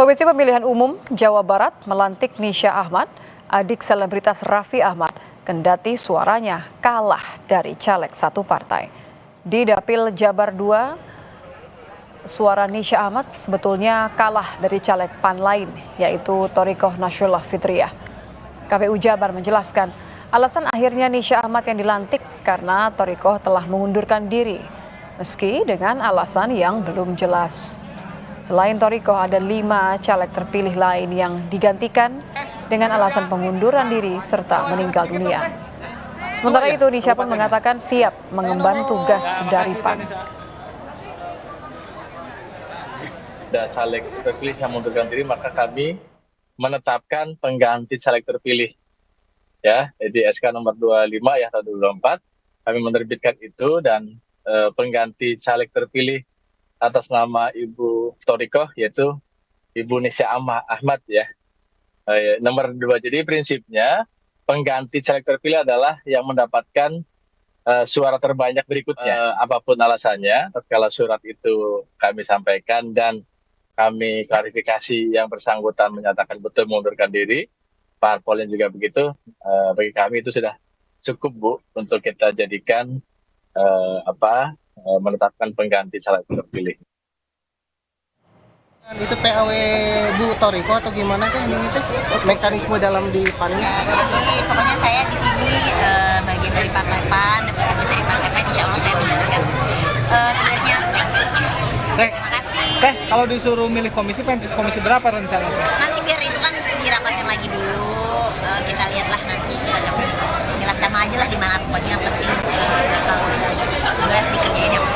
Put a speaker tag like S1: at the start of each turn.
S1: Komisi Pemilihan Umum Jawa Barat melantik Nisha Ahmad, adik selebritas Raffi Ahmad, kendati suaranya kalah dari caleg satu partai. Di Dapil Jabar 2, suara Nisha Ahmad sebetulnya kalah dari caleg PAN lain, yaitu Thorikoh Nasrullah Fitriah. KPU Jabar menjelaskan, alasan akhirnya Nisha Ahmad yang dilantik karena Thorikoh telah mengundurkan diri, meski dengan alasan yang belum jelas. Selain Thorikoh, ada 5 caleg terpilih lain yang digantikan dengan alasan pengunduran diri serta meninggal dunia. Sementara itu, Nisha pun mengatakan siap mengemban tugas dari PAN.
S2: Ada caleg terpilih yang mengundurkan diri, maka kami menetapkan pengganti caleg terpilih. Ya, jadi SK nomor 25 ya tahun 2024, kami menerbitkan itu dan pengganti caleg terpilih atas nama Ibu Thorikoh yaitu Ibu Nisha Ahmad ya. Nomor 2, jadi prinsipnya pengganti caleg terpilih adalah yang mendapatkan suara terbanyak berikutnya. Apapun alasannya, tatkala surat itu kami sampaikan dan kami klarifikasi yang bersangkutan menyatakan betul mengundurkan diri, parpolnya juga begitu, bagi kami itu sudah cukup Bu untuk kita jadikan menetapkan pengganti caleg terpilih.
S3: Itu PAW Bu Thorikoh atau gimana kan ini teh mekanisme dalam di PAN-nya?
S4: Jadi pokoknya saya di sini bagian dari partai PAN, dapat tugas dari partai PAN, insya Allah saya menjalankan tugasnya sebaik mungkin. Terima kasih.
S5: Kalau disuruh milih komisi berapa rencananya?
S4: Nanti biar itu kan dirapatin lagi dulu, kita lihatlah nanti kita Bismillah sama aja lah di mana pokoknya yang penting kalau tugas dikerjain yang